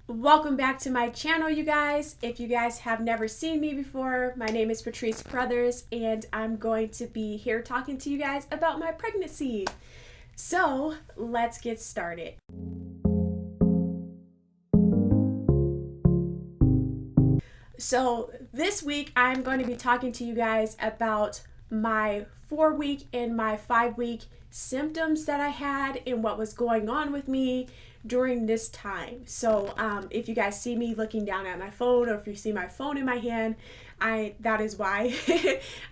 Welcome back to my channel, you guys. If you guys have never seen me before, my name is Patrice Carothers, and I'm going to be here talking to you guys about my pregnancy. So let's get started. So this week I'm going to be talking to you guys about my 4-week and my 5-week symptoms that I had and what was going on with me during this time. So if you guys see me looking down at my phone, or if you see my phone in my hand, that is why.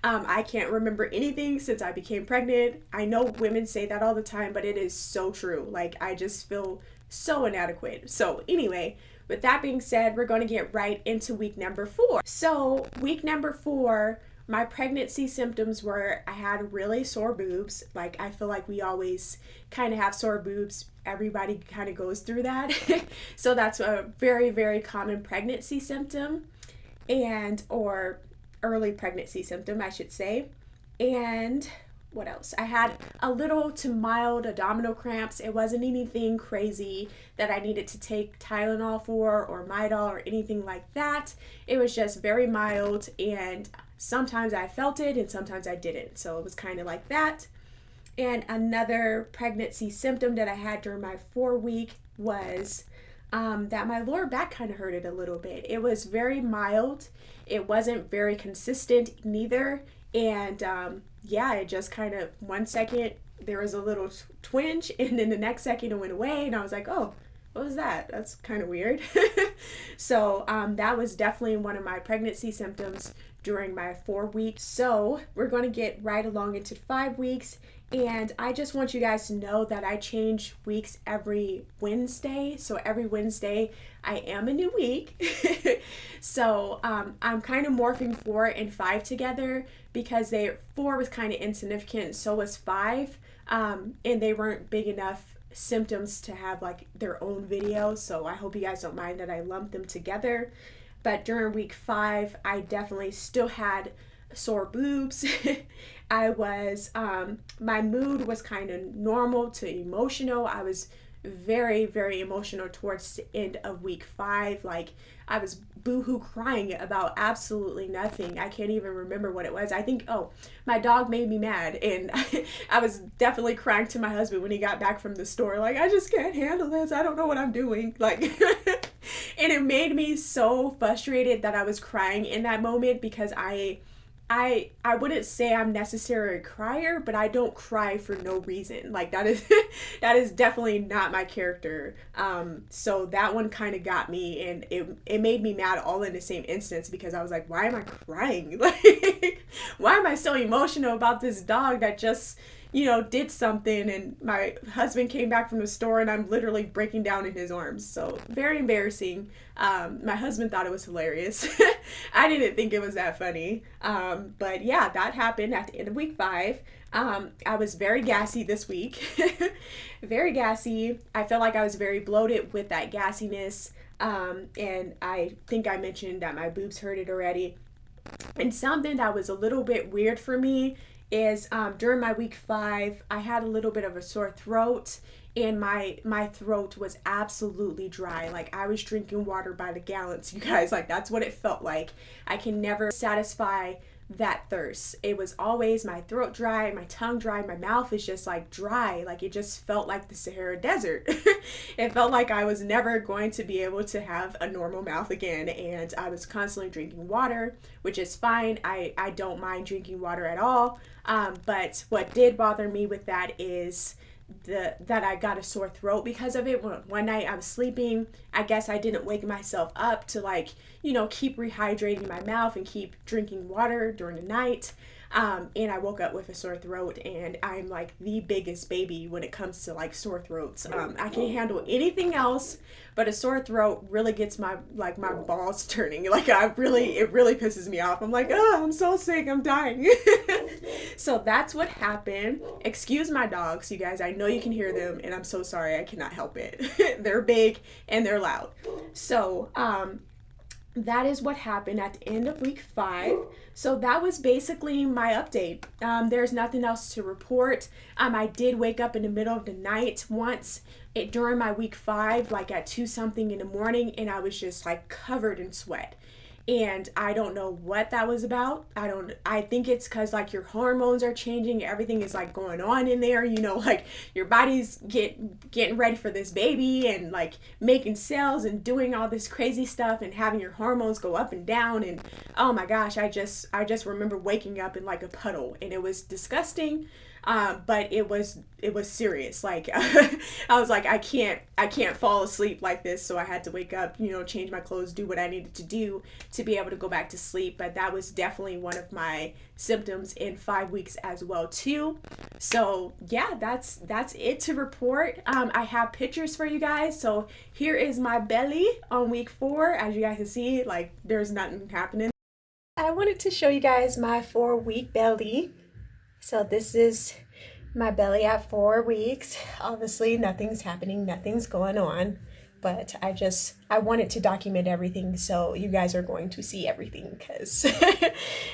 I can't remember anything since I became pregnant. I know women say that all the time, but it is so true. Like, I just feel so inadequate. So anyway, with that being said, we're going to get right into week number 4. So week number 4, my pregnancy symptoms were I had really sore boobs. Like, I feel like we always kind of have sore boobs. Everybody kind of goes through that. So that's a very, very common pregnancy symptom, or early pregnancy symptom, I should say. And what else? I had a little to mild abdominal cramps. It wasn't anything crazy that I needed to take Tylenol for or Midol or anything like that. It was just very mild, and sometimes I felt it and sometimes I didn't. So it was kind of like that. And another pregnancy symptom that I had during my 4-week was that my lower back kind of hurted a little bit. It was very mild. It wasn't very consistent neither. And yeah, it just kind of, one second there was a little twinge, and then the next second it went away, and I was like, oh, what was that? That's kind of weird. So that was definitely one of my pregnancy symptoms during my 4 weeks. So we're going to get right along into 5 weeks. And I just want you guys to know that I change weeks every Wednesday. So every Wednesday I am a new week. So I'm kind of morphing 4 and 5 together because 4 was kind of insignificant, so was 5. And they weren't big enough symptoms to have like their own video. So I hope you guys don't mind that I lumped them together. But during week 5, I definitely still had sore boobs. I was, my mood was kind of normal to emotional. I was very, very emotional towards the end of week 5. Like, I was boohoo crying about absolutely nothing. I can't even remember what it was. I think, my dog made me mad, and I was definitely crying to my husband when he got back from the store. Like, I just can't handle this. I don't know what I'm doing. Like, and it made me so frustrated that I was crying in that moment, because I wouldn't say I'm necessarily a crier, but I don't cry for no reason. Like, that is definitely not my character. So that one kind of got me, and it made me mad all in the same instance, because I was like, why am I crying? Like, why am I so emotional about this dog that just, did something, and my husband came back from the store and I'm literally breaking down in his arms. So very embarrassing. My husband thought it was hilarious. I didn't think it was that funny. But yeah, that happened at the end of week 5. I was very gassy this week. Very gassy. I felt like I was very bloated with that gassiness. And I think I mentioned that my boobs hurted already. And something that was a little bit weird for me is during my week 5, I had a little bit of a sore throat, and my throat was absolutely dry. Like, I was drinking water by the gallons, you guys. Like, that's what it felt like. I can never satisfy that thirst. It was always my throat dry, my tongue dry, my mouth is just like dry. Like, it just felt like the Sahara Desert. It felt like I was never going to be able to have a normal mouth again, and I was constantly drinking water, which is fine. I don't mind drinking water at all. But what did bother me with that is that I got a sore throat because of it. One night I was sleeping. I guess I didn't wake myself up to keep rehydrating my mouth and keep drinking water during the night. And I woke up with a sore throat, and I'm like the biggest baby when it comes to like sore throats. I can't handle anything else, but a sore throat really gets my balls turning. Like, it really pisses me off. I'm like, oh, I'm so sick, I'm dying. So that's what happened. Excuse my dogs, you guys. I know you can hear them, and I'm so sorry. I cannot help it. They're big and they're loud. So, that is what happened at the end of week 5. So that was basically my update. There's nothing else to report. I did wake up in the middle of the night once during my week 5, like at 2 something in the morning, and I was just like covered in sweat. And I don't know what that was about. I think it's because like your hormones are changing, everything is like going on in there, you know, like your body's getting ready for this baby and like making cells and doing all this crazy stuff and having your hormones go up and down. And oh my gosh, I just remember waking up in like a puddle, and it was disgusting. But it was serious. Like I was like, I can't fall asleep like this. So I had to wake up, you know, change my clothes, do what I needed to do to be able to go back to sleep. But that was definitely one of my symptoms in 5 weeks as well too. So yeah, that's it to report. I have pictures for you guys. So here is my belly on week 4. As you guys can see, like there's nothing happening. I wanted to show you guys my 4-week belly. So this is my belly at 4 weeks. Obviously nothing's happening, nothing's going on, but I wanted to document everything, so you guys are going to see everything because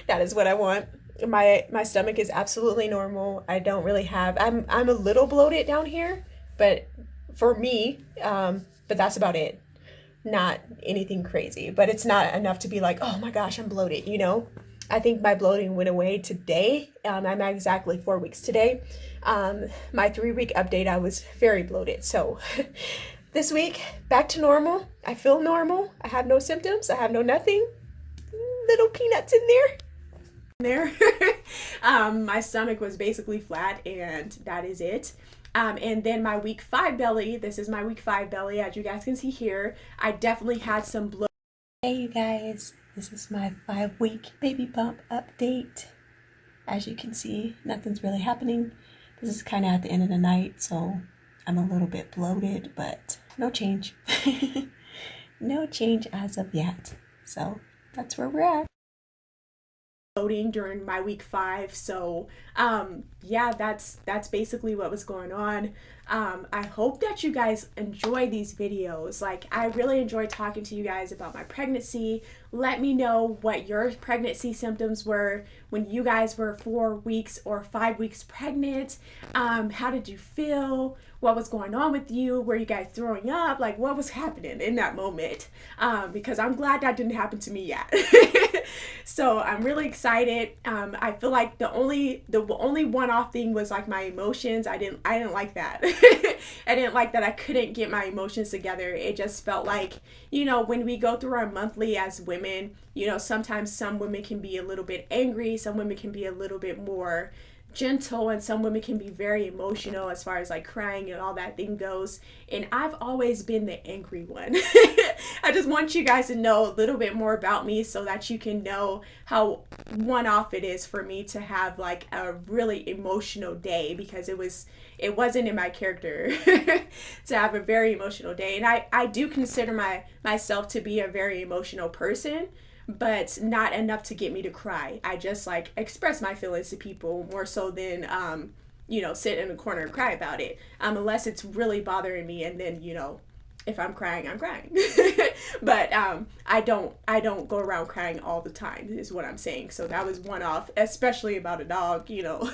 that is what I want. My stomach is absolutely normal. I don't really have, I'm a little bloated down here, but for me, but that's about it. Not anything crazy, but it's not enough to be like, oh my gosh, I'm bloated, you know? I think my bloating went away today. I'm at exactly 4 weeks today. My 3-week update, I was very bloated. So this week, back to normal. I feel normal. I have no symptoms. I have no nothing. Little peanuts in there. My stomach was basically flat, and that is it. And then my week 5 belly, this is my week 5 belly, as you guys can see here. I definitely had some bloat. Hey you guys, this is my 5-week baby bump update. As you can see, nothing's really happening. This is kind of at the end of the night, so I'm a little bit bloated, but no change. No change as of yet. So that's where we're at. Bloating during my week 5, so yeah, that's basically what was going on. I hope that you guys enjoy these videos. Like, I really enjoy talking to you guys about my pregnancy. Let me know what your pregnancy symptoms were when you guys were 4 weeks or 5 weeks pregnant. How did you feel? What was going on with you? Were you guys throwing up? Like, what was happening in that moment? Because I'm glad that didn't happen to me yet. So I'm really excited. I feel like the only one-off thing was like my emotions. I didn't like that. I didn't like that I couldn't get my emotions together. It just felt like, you know, when we go through our monthly as women, you know, sometimes some women can be a little bit angry, some women can be a little bit more gentle, and some women can be very emotional as far as like crying and all that thing goes. And I've always been the angry one. I just want you guys to know a little bit more about me so that you can know how one-off it is for me to have like a really emotional day, because it wasn't in my character to have a very emotional day. And I do consider myself to be a very emotional person, but not enough to get me to cry. I just like express my feelings to people more so than you know, sit in a corner and cry about it, unless it's really bothering me, and then, you know, if I'm crying, I'm crying. But I don't go around crying all the time, is what I'm saying. So that was one off, especially about a dog, you know.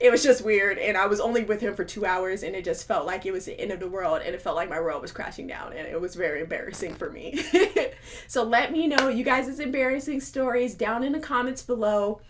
It was just weird, and I was only with him for 2 hours, and it just felt like it was the end of the world, and it felt like my world was crashing down, and it was very embarrassing for me. So let me know you guys' embarrassing stories down in the comments below.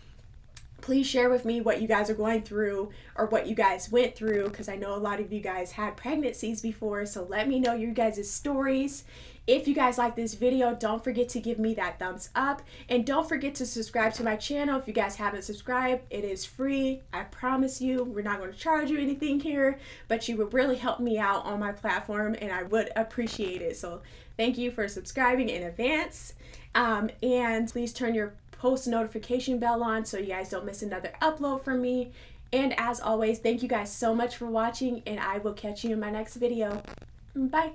Please share with me what you guys are going through or what you guys went through, because I know a lot of you guys had pregnancies before. So let me know your guys' stories. If you guys like this video, don't forget to give me that thumbs up, and don't forget to subscribe to my channel if you guys haven't subscribed. It is free. I promise you, we're not going to charge you anything here, but you would really help me out on my platform, and I would appreciate it. So thank you for subscribing in advance, and please turn your post notification bell on so you guys don't miss another upload from me. And as always, thank you guys so much for watching, and I will catch you in my next video. Bye.